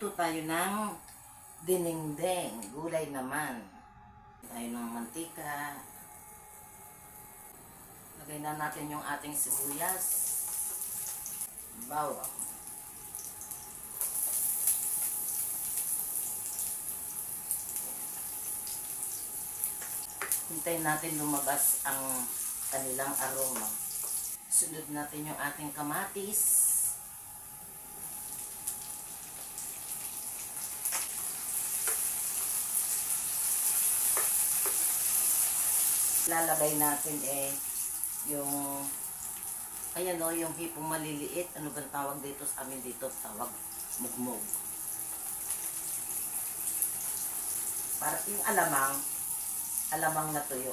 Ito tayo ng dinengdeng, gulay naman. Tayo ng mantika. Lagay na natin yung ating sibuyas, bawang. Hintayin natin lumabas ang kanilang aroma. Sunod natin yung ating kamatis. Lalagay natin yung ayan o, yung hipong maliliit. Ano ba tawag dito sa amin dito? Tawag mugmog. Para yung alamang na tuyo.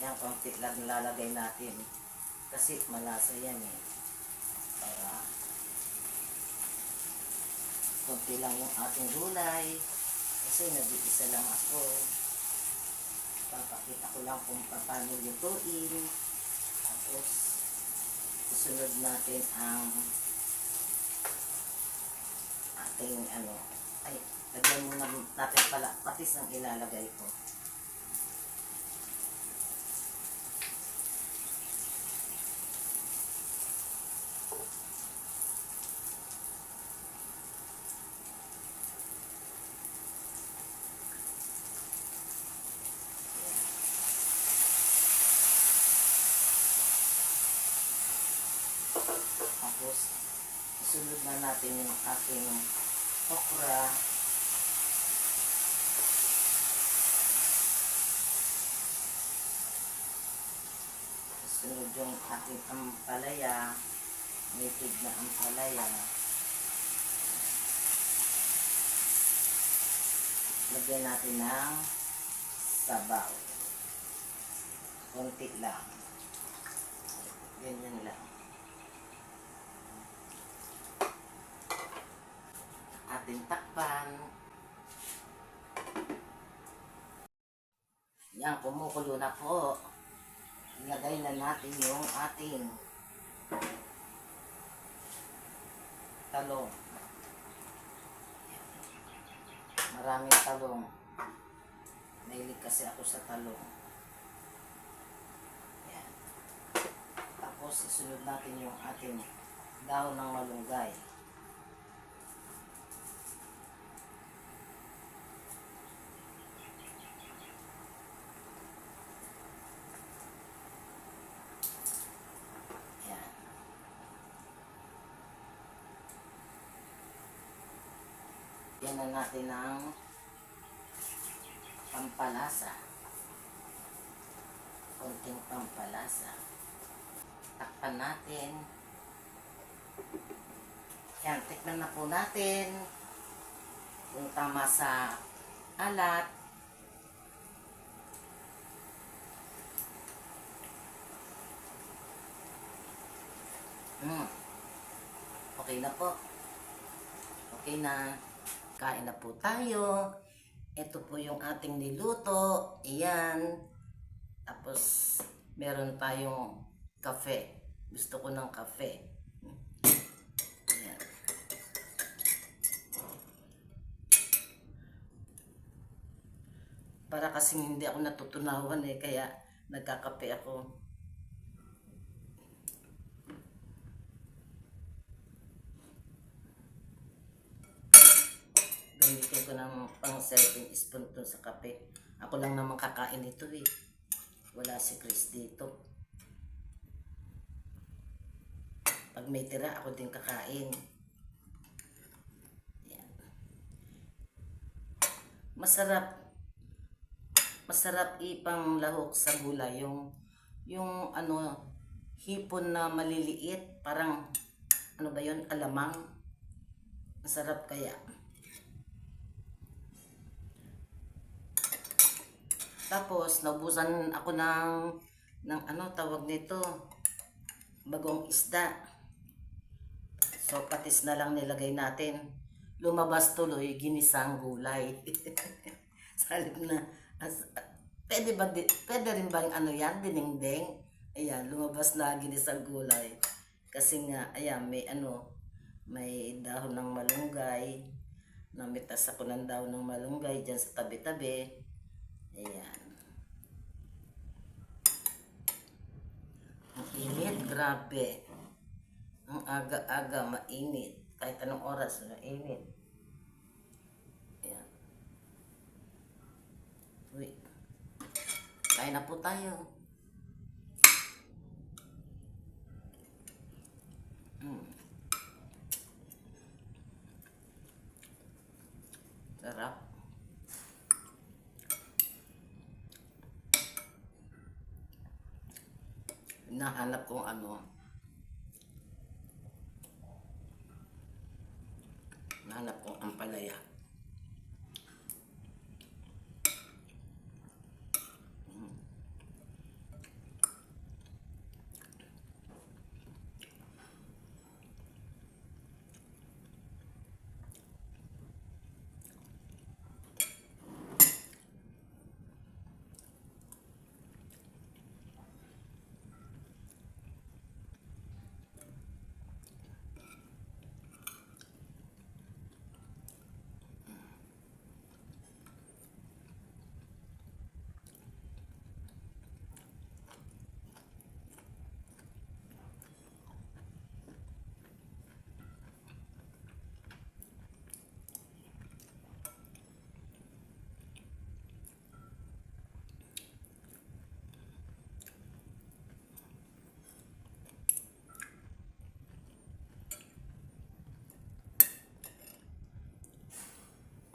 Yan, konti lang lalagay natin. Kasi malasa yan Para konti lang yung ating gulay. Kasi nag-iisa lang ako. Papakita ko lang kung paano lutuin. Tapos, susunod natin ang ating lagyan muna natin pala, patis ang ilalagay ko. Tapos, isunod na natin yung ating okra. Isunod yung ating ampalaya. Native na ampalaya. Lagyan natin ng sabaw. Konti lang. Ganyan lang. Ating takpan. Yan, kumukulo na po. Ilagay na natin yung ating talong. Maraming talong. Mahilig kasi ako sa talong. Yan. Tapos isunod natin yung ating dahon ng malunggay. Yan na natin ng pampalasa. Konting pampalasa. Takpan natin. Yan, tikman na po natin kung tama sa alat. Okay na po. Okay na. Kain na po tayo. Ito po yung ating niluto. Ayan. Tapos, meron tayong kafe. Gusto ko ng kafe. Ayan. Para kasing hindi ako natutunawan kaya nagkakape ako. Gamitin ko ng pang 7 spoon to sa kape. Ako lang naman kakain ito Wala si Chris dito. Pag may tira, ako din kakain. Yan. Masarap ipang lahok sa gulay. Yung hipon na maliliit. Parang, ano ba yun? Alamang. Masarap kaya. Tapos, naubusan ako ng tawag nito, bagong isda. So, patis na lang nilagay natin. Lumabas tuloy, ginisang gulay. Salip na. Pwede rin ba yung yan, dinengdeng? Ayan, lumabas na ginisang gulay. Kasi nga, ayan, may dahon ng malunggay. Namitas ako ng daw ng malunggay dyan sa tabi-tabi. Ayan. Ang init, grabe. Ang aga-aga, mainit. Kahit anong oras, mainit. Ayan. Uy. Kain na po tayo. Sarap. Hinahanap kong ano. Hinahanap kong ampalaya.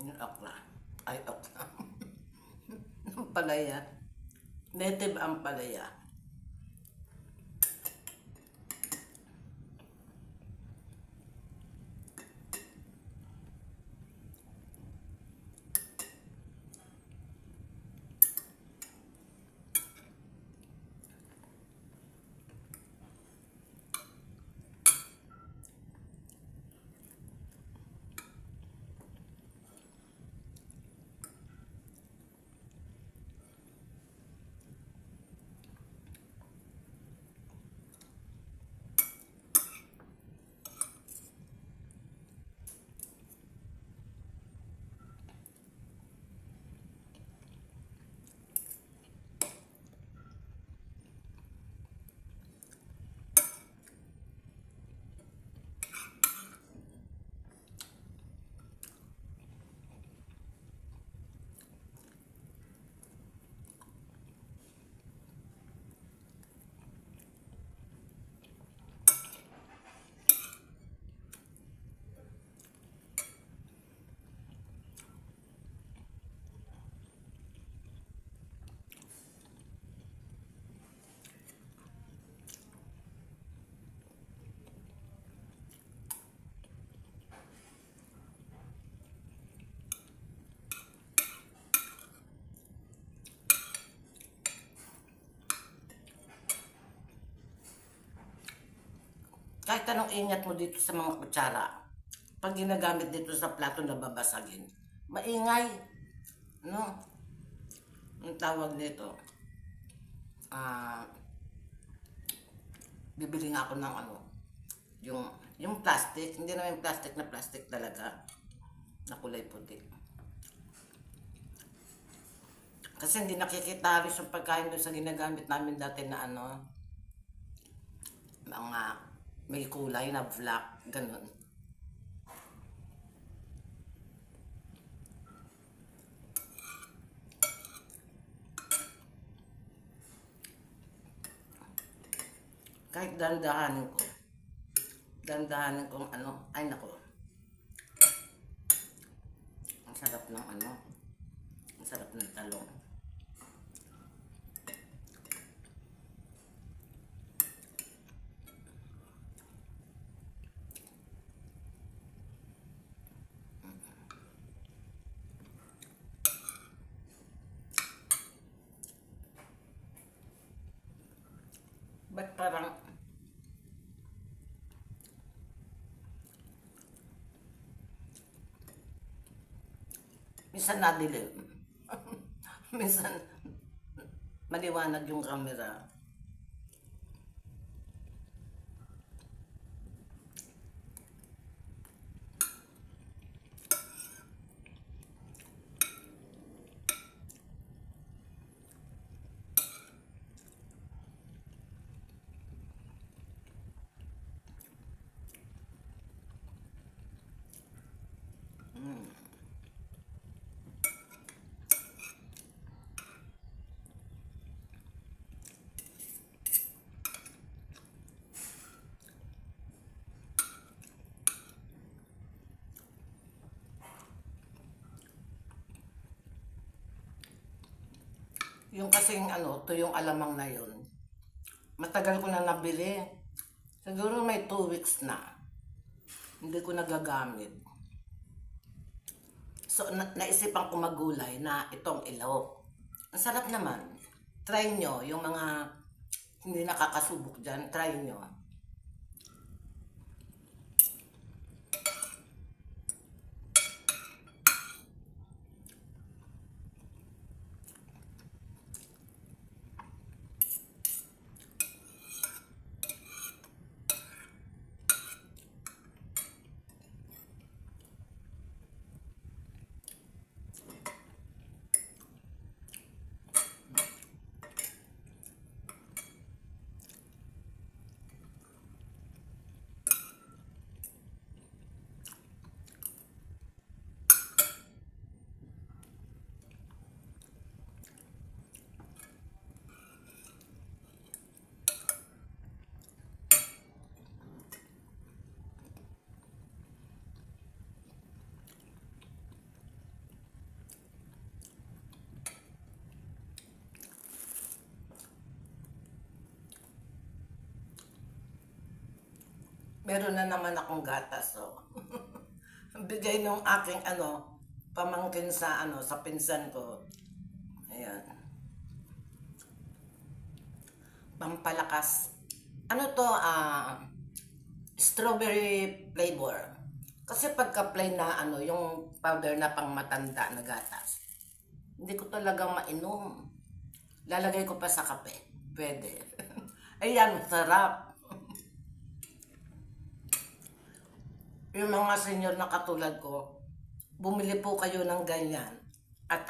Yung okra. Ay, okra. Ampalaya. Native ampalaya. Kahit anong ingat mo dito sa mga kutsara, pag ginagamit dito sa plato na babasagin, maingay. No? Ang tawag nito, ah, bibili nga ako ng ano, yung plastic, hindi naman yung plastic na plastic talaga, na kulay puti. Kasi hindi nakikita rin yung pagkain doon sa ginagamit namin dati na ano, mga may kulay na black, ganun. Kahit dandahanin kong ano, ay nako, ang sarap ng ano, ang sarap ng talong. Ba't parang minsan nadilim. Minsan maliwanag yung camera. Yung kasing ano, tuyong alamang na yun. Matagal ko na nabili. Siguro may 2 weeks na. Hindi ko nagagamit. So, naisipan ko magulay na itong ilaw. Ang sarap naman. Try nyo, yung mga hindi nakakasubok dyan, try nyo. Meron na naman akong gatas, so. Bigay nung aking pamangkin sa sa pinsan ko. Ayan. Pampalakas. Ano to, strawberry flavor. Kasi pagka plain na yung powder na pang matanda na gatas, hindi ko talaga mainom. Lalagay ko pa sa kape. Pwede. Ayan, sarap. Yung mga senior na katulad ko, bumili po kayo ng ganyan. At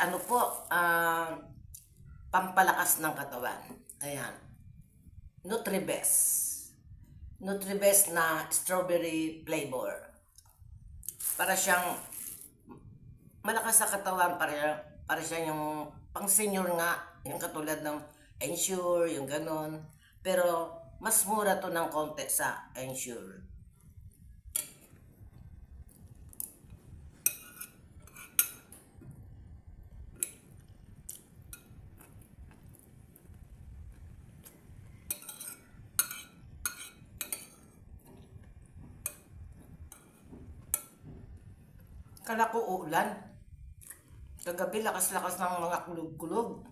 pampalakas ng katawan. Ayan. Nutribest. Nutribest na strawberry flavor. Para siyang malakas sa katawan, para siyang yung pang senior nga, yung katulad ng Ensure, yung ganon. Pero mas mura to ng konti sa Ensure. Kala ko uulan. Kagabi lakas-lakas ng mga kulog-kulog.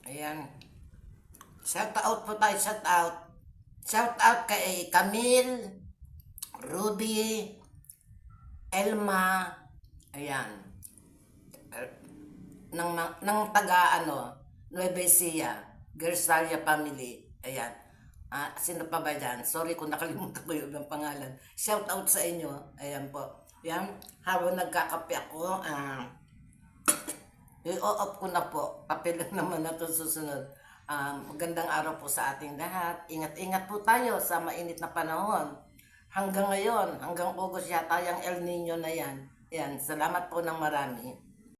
Ayan. Shout out po tayo, shout out. Shout out kay Camille, Ruby, Elma, ayan. Nang taga Nueva Ecija, Gersalia family. Ayan. Sino pa ba dyan? Sorry kung nakalimutan ko yung ibang pangalan. Shout out sa inyo. Ayan po. Ayan. Habang nagkakape ako, i-off ko na po. Papel lang naman na ito susunod. Magandang araw po sa ating lahat. Ingat-ingat po tayo sa mainit na panahon. Hanggang ngayon, hanggang August yata yung El Nino na yan. Yan, salamat po ng marami.